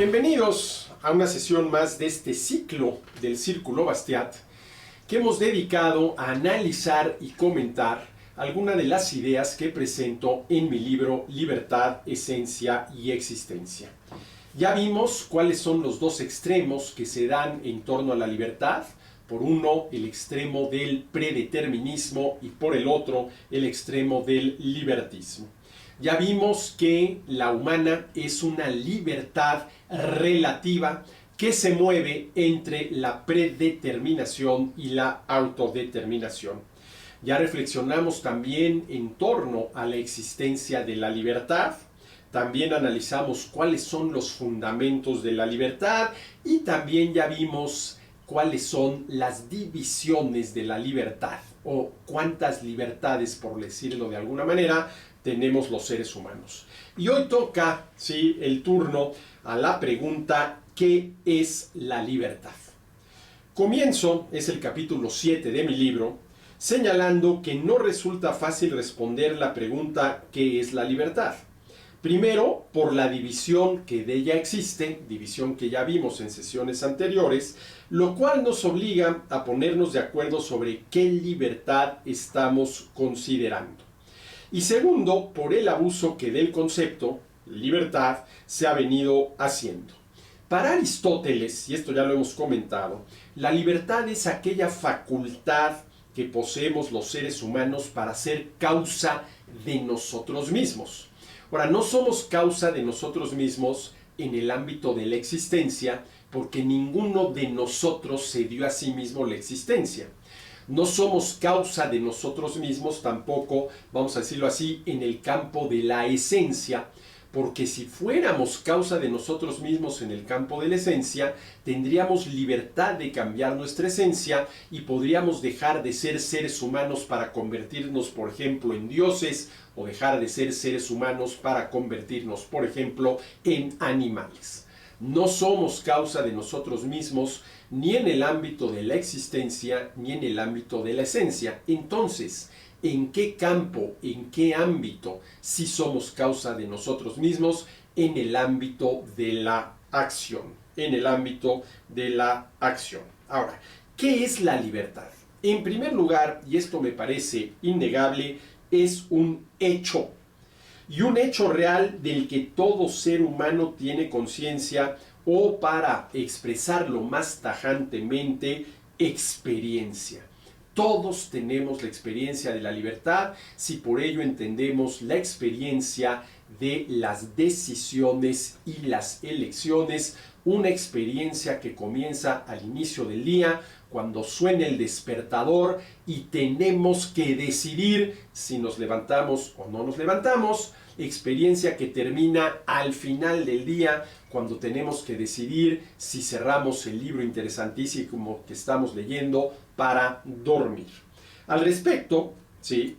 Bienvenidos a una sesión más de este ciclo del Círculo Bastiat que hemos dedicado a analizar y comentar algunas de las ideas que presento en mi libro Libertad, Esencia y Existencia. Ya vimos cuáles son los dos extremos que se dan en torno a la libertad. Por uno, el extremo del predeterminismo y por el otro, el extremo del libertismo. Ya vimos que la humana es una libertad relativa que se mueve entre la predeterminación y la autodeterminación. Ya reflexionamos también en torno a la existencia de la libertad. También analizamos cuáles son los fundamentos de la libertad y también ya vimos cuáles son las divisiones de la libertad o cuántas libertades, por decirlo de alguna manera, tenemos los seres humanos. Y hoy toca, ¿sí?, el turno a la pregunta ¿qué es la libertad? Comienzo, es el capítulo 7 de mi libro, señalando que no resulta fácil responder la pregunta ¿qué es la libertad? Primero, por la división que de ella existe, división que ya vimos en sesiones anteriores, lo cual nos obliga a ponernos de acuerdo sobre qué libertad estamos considerando. Y segundo, por el abuso que del concepto, libertad, se ha venido haciendo. Para Aristóteles, y esto ya lo hemos comentado, la libertad es aquella facultad que poseemos los seres humanos para ser causa de nosotros mismos. Ahora, no somos causa de nosotros mismos en el ámbito de la existencia, porque ninguno de nosotros se dio a sí mismo la existencia. No somos causa de nosotros mismos tampoco, vamos a decirlo así, en el campo de la esencia, porque si fuéramos causa de nosotros mismos en el campo de la esencia, tendríamos libertad de cambiar nuestra esencia y podríamos dejar de ser seres humanos para convertirnos, por ejemplo, en dioses, o dejar de ser seres humanos para convertirnos, por ejemplo, en animales. No somos causa de nosotros mismos ni en el ámbito de la existencia ni en el ámbito de la esencia. Entonces, ¿en qué campo, en qué ámbito sí somos causa de nosotros mismos? En el ámbito de la acción. En el ámbito de la acción. Ahora, ¿qué es la libertad? En primer lugar, y esto me parece innegable, es un hecho. Y un hecho real del que todo ser humano tiene conciencia, o para expresarlo más tajantemente, experiencia. Todos tenemos la experiencia de la libertad, si por ello entendemos la experiencia de las decisiones y las elecciones, una experiencia que comienza al inicio del día, cuando suena el despertador y tenemos que decidir si nos levantamos o no nos levantamos, experiencia que termina al final del día, cuando tenemos que decidir si cerramos el libro interesantísimo que estamos leyendo para dormir. Al respecto, ¿sí?,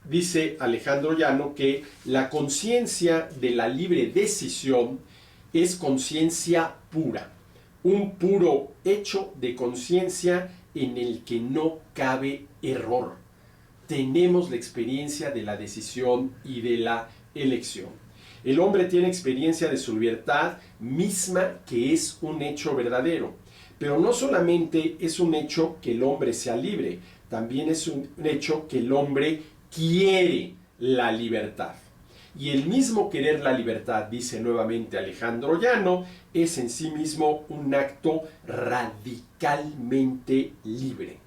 dice Alejandro Llano que la conciencia de la libre decisión es conciencia pura, un puro hecho de conciencia en el que no cabe error. Tenemos la experiencia de la decisión y de la elección. El hombre tiene experiencia de su libertad misma, que es un hecho verdadero. Pero no solamente es un hecho que el hombre sea libre, también es un hecho que el hombre quiere la libertad. Y el mismo querer la libertad, dice nuevamente Alejandro Llano, es en sí mismo un acto radicalmente libre.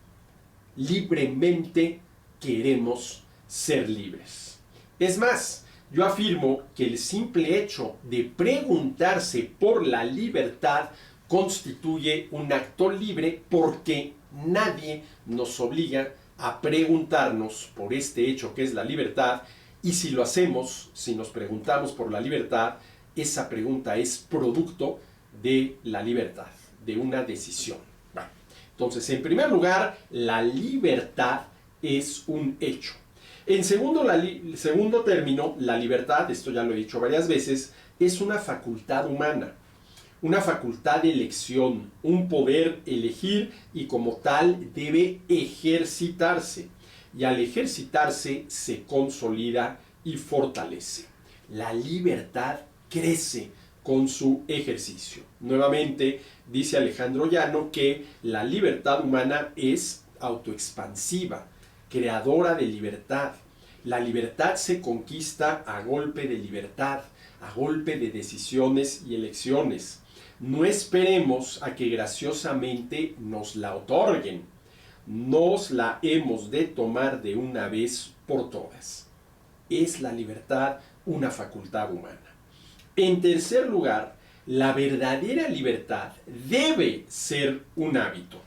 Libremente queremos ser libres. Es más, yo afirmo que el simple hecho de preguntarse por la libertad constituye un acto libre, porque nadie nos obliga a preguntarnos por este hecho que es la libertad, y si lo hacemos, si nos preguntamos por la libertad, esa pregunta es producto de la libertad, de una decisión. Bueno, entonces, en primer lugar, la libertad es un hecho. En segundo término, la libertad, esto ya lo he dicho varias veces, es una facultad humana, una facultad de elección, un poder elegir, y como tal debe ejercitarse. Y al ejercitarse se consolida y fortalece. La libertad crece con su ejercicio. Nuevamente dice Alejandro Llano que la libertad humana es autoexpansiva, creadora de libertad. La libertad se conquista a golpe de libertad, a golpe de decisiones y elecciones. No esperemos a que graciosamente nos la otorguen. Nos la hemos de tomar de una vez por todas. Es la libertad una facultad humana. En tercer lugar, la verdadera libertad debe ser un hábito,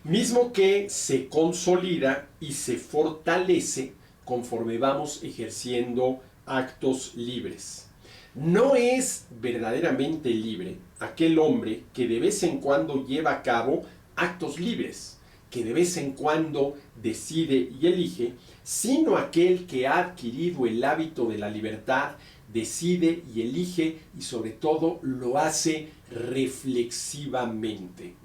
mismo que se consolida y se fortalece conforme vamos ejerciendo actos libres. No es verdaderamente libre aquel hombre que de vez en cuando lleva a cabo actos libres, que de vez en cuando decide y elige, sino aquel que ha adquirido el hábito de la libertad, decide y elige y sobre todo lo hace reflexivamente.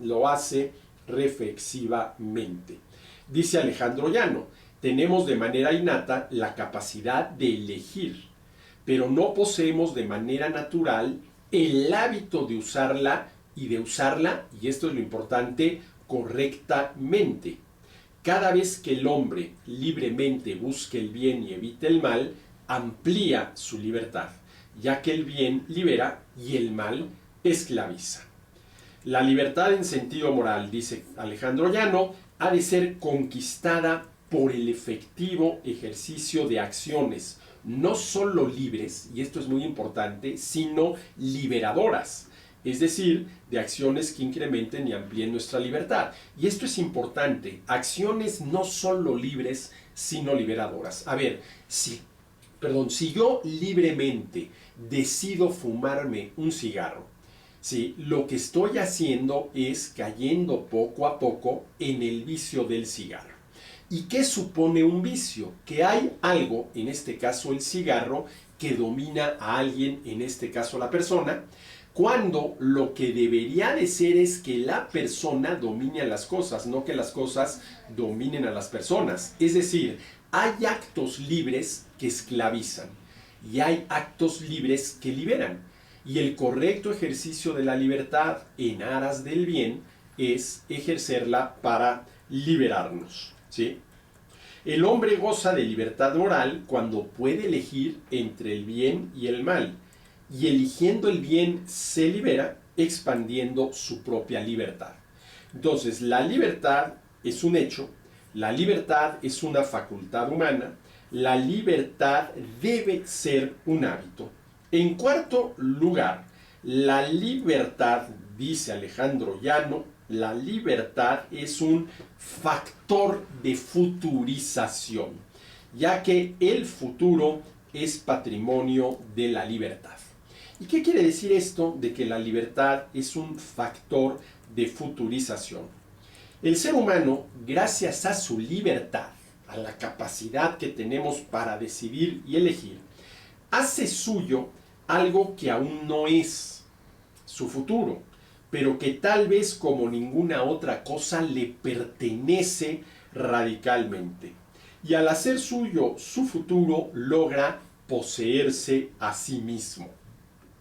Dice Alejandro Llano, tenemos de manera innata la capacidad de elegir, pero no poseemos de manera natural el hábito de usarla, y esto es lo importante, correctamente. Cada vez que el hombre libremente busque el bien y evite el mal, amplía su libertad, ya que el bien libera y el mal esclaviza. La libertad en sentido moral, dice Alejandro Llano, ha de ser conquistada por el efectivo ejercicio de acciones, no solo libres, y esto es muy importante, sino liberadoras, es decir, de acciones que incrementen y amplíen nuestra libertad. Y esto es importante, acciones no solo libres, sino liberadoras. A ver, si yo libremente decido fumarme un cigarro, ¿sí? Lo que estoy haciendo es cayendo poco a poco en el vicio del cigarro. ¿Y qué supone un vicio? Que hay algo, en este caso el cigarro, que domina a alguien, en este caso la persona, cuando lo que debería de ser es que la persona domine a las cosas, no que las cosas dominen a las personas. Es decir, hay actos libres que esclavizan y hay actos libres que liberan. Y el correcto ejercicio de la libertad en aras del bien es ejercerla para liberarnos, ¿sí? El hombre goza de libertad moral cuando puede elegir entre el bien y el mal, y eligiendo el bien se libera, expandiendo su propia libertad. Entonces, la libertad es un hecho, la libertad es una facultad humana, la libertad debe ser un hábito. En cuarto lugar, la libertad, dice Alejandro Llano, la libertad es un factor de futurización, ya que el futuro es patrimonio de la libertad. ¿Y qué quiere decir esto de que la libertad es un factor de futurización? El ser humano, gracias a su libertad, a la capacidad que tenemos para decidir y elegir, hace suyo algo que aún no es su futuro, pero que tal vez como ninguna otra cosa le pertenece radicalmente. Y al hacer suyo su futuro, logra poseerse a sí mismo,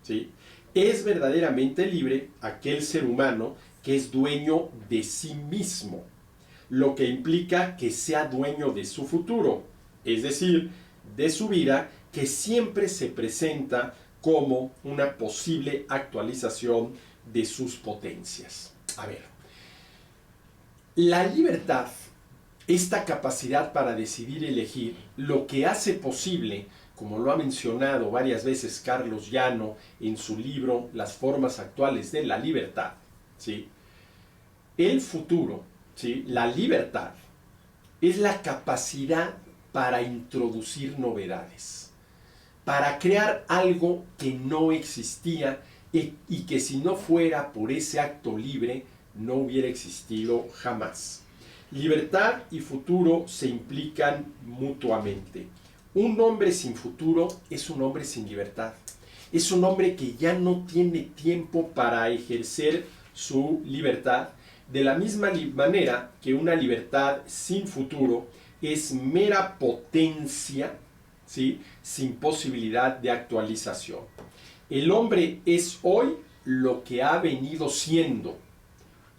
¿sí? Es verdaderamente libre aquel ser humano que es dueño de sí mismo, lo que implica que sea dueño de su futuro, es decir, de su vida, que siempre se presenta como una posible actualización de sus potencias. A ver, la libertad, esta capacidad para decidir y elegir, lo que hace posible, como lo ha mencionado varias veces Carlos Llano en su libro Las formas actuales de la libertad, ¿sí? El futuro, ¿sí? La libertad es la capacidad para introducir novedades, para crear algo que no existía y que si no fuera por ese acto libre no hubiera existido jamás. Libertad y futuro se implican mutuamente. Un hombre sin futuro es un hombre sin libertad. Es un hombre que ya no tiene tiempo para ejercer su libertad, de la misma manera que una libertad sin futuro es mera potencia, ¿sí? Sin posibilidad de actualización. El hombre es hoy lo que ha venido siendo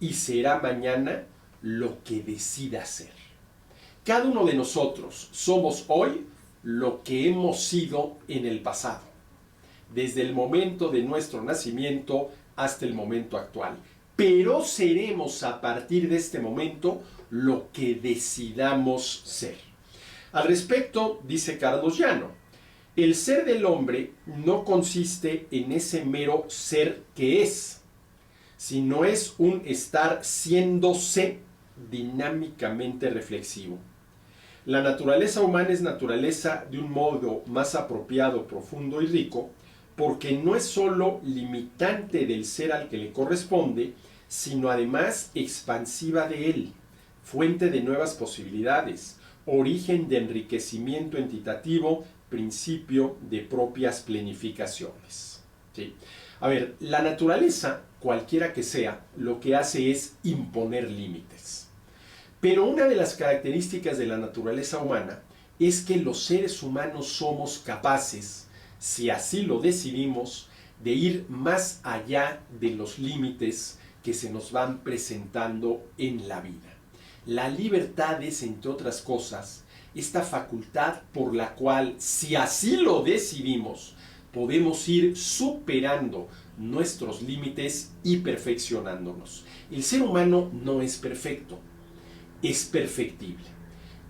y será mañana lo que decida ser. Cada uno de nosotros somos hoy lo que hemos sido en el pasado, desde el momento de nuestro nacimiento hasta el momento actual. Pero seremos a partir de este momento lo que decidamos ser. Al respecto, dice Carlos Llano, el ser del hombre no consiste en ese mero ser que es, sino es un estar siéndose dinámicamente reflexivo. La naturaleza humana es naturaleza de un modo más apropiado, profundo y rico, porque no es sólo limitante del ser al que le corresponde, sino además expansiva de él, fuente de nuevas posibilidades, origen de enriquecimiento entitativo, principio de propias planificaciones. ¿Sí? A ver, la naturaleza, cualquiera que sea, lo que hace es imponer límites. Pero una de las características de la naturaleza humana es que los seres humanos somos capaces, si así lo decidimos, de ir más allá de los límites que se nos van presentando en la vida. La libertad es, entre otras cosas, esta facultad por la cual, si así lo decidimos, podemos ir superando nuestros límites y perfeccionándonos. El ser humano no es perfecto, es perfectible.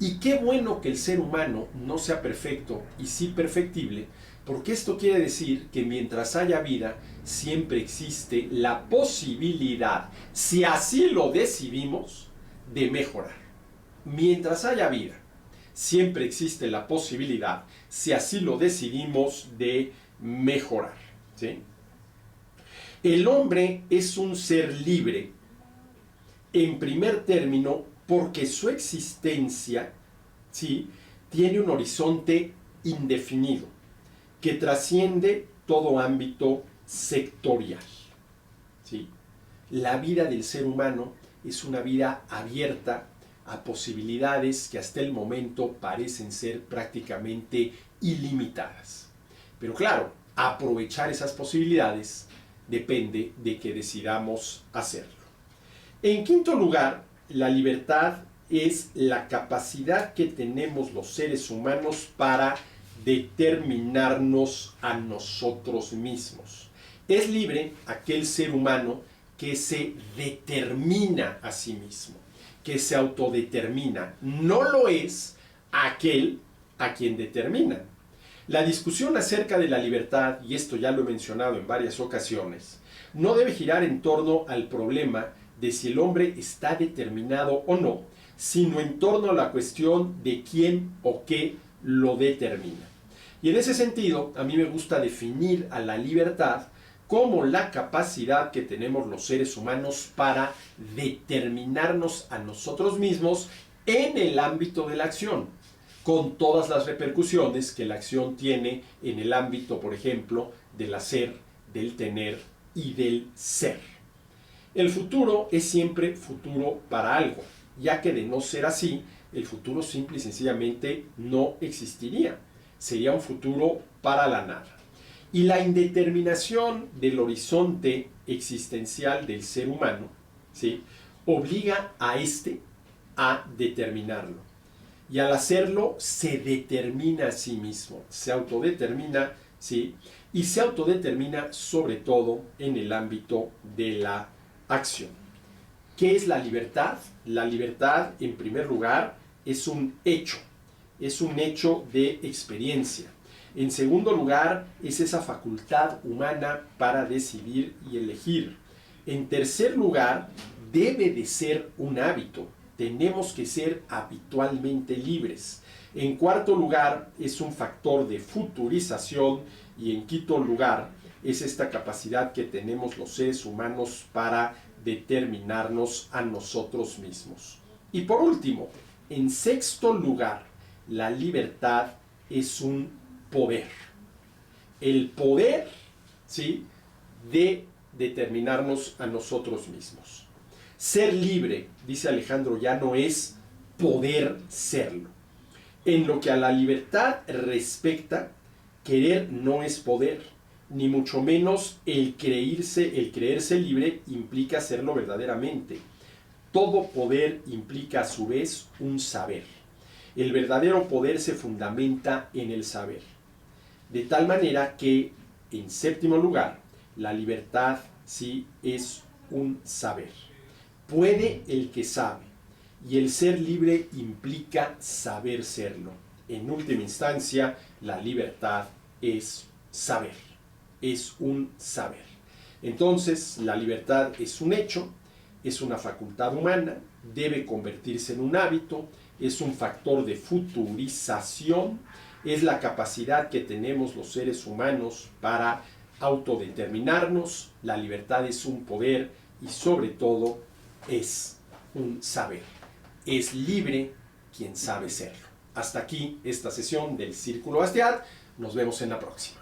Y qué bueno que el ser humano no sea perfecto y sí perfectible, porque esto quiere decir que mientras haya vida, siempre existe la posibilidad, si así lo decidimos, de mejorar. Mientras haya vida, siempre existe la posibilidad, si así lo decidimos, de mejorar. ¿Sí? El hombre es un ser libre, en primer término, porque su existencia, ¿sí?, tiene un horizonte indefinido que trasciende todo ámbito sectorial. ¿Sí? La vida del ser humano es una vida abierta a posibilidades que hasta el momento parecen ser prácticamente ilimitadas. Pero claro, aprovechar esas posibilidades depende de que decidamos hacerlo. En quinto lugar, la libertad es la capacidad que tenemos los seres humanos para determinarnos a nosotros mismos. Es libre aquel ser humano que se determina a sí mismo, que se autodetermina. No lo es aquel a quien determina. La discusión acerca de la libertad, y esto ya lo he mencionado en varias ocasiones, no debe girar en torno al problema de si el hombre está determinado o no, sino en torno a la cuestión de quién o qué lo determina. Y en ese sentido, a mí me gusta definir a la libertad como la capacidad que tenemos los seres humanos para determinarnos a nosotros mismos en el ámbito de la acción, con todas las repercusiones que la acción tiene en el ámbito, por ejemplo, del hacer, del tener y del ser. El futuro es siempre futuro para algo, ya que de no ser así, el futuro simple y sencillamente no existiría. Sería un futuro para la nada. Y la indeterminación del horizonte existencial del ser humano, ¿sí?, obliga a éste a determinarlo. Y al hacerlo, se determina a sí mismo, se autodetermina, ¿sí?, y se autodetermina sobre todo en el ámbito de la acción. ¿Qué es la libertad? La libertad, en primer lugar, es un hecho de experiencia. En segundo lugar, es esa facultad humana para decidir y elegir. En tercer lugar, debe de ser un hábito. Tenemos que ser habitualmente libres. En cuarto lugar, es un factor de futurización. Y en quinto lugar, es esta capacidad que tenemos los seres humanos para determinarnos a nosotros mismos. Y por último, en sexto lugar, la libertad es un poder. El poder, ¿sí?, de determinarnos a nosotros mismos. Ser libre, dice Alejandro Llano, es poder serlo. En lo que a la libertad respecta, querer no es poder, ni mucho menos el creerse libre implica serlo verdaderamente. Todo poder implica a su vez un saber. El verdadero poder se fundamenta en el saber. De tal manera que, en séptimo lugar, la libertad sí es un saber. Puede el que sabe, y el ser libre implica saber serlo. En última instancia, la libertad es saber, es un saber. Entonces, la libertad es un hecho, es una facultad humana, debe convertirse en un hábito, es un factor de futurización, es la capacidad que tenemos los seres humanos para autodeterminarnos, la libertad es un poder y sobre todo es un saber. Es libre quien sabe serlo. Hasta aquí esta sesión del Círculo Bastiat. Nos vemos en la próxima.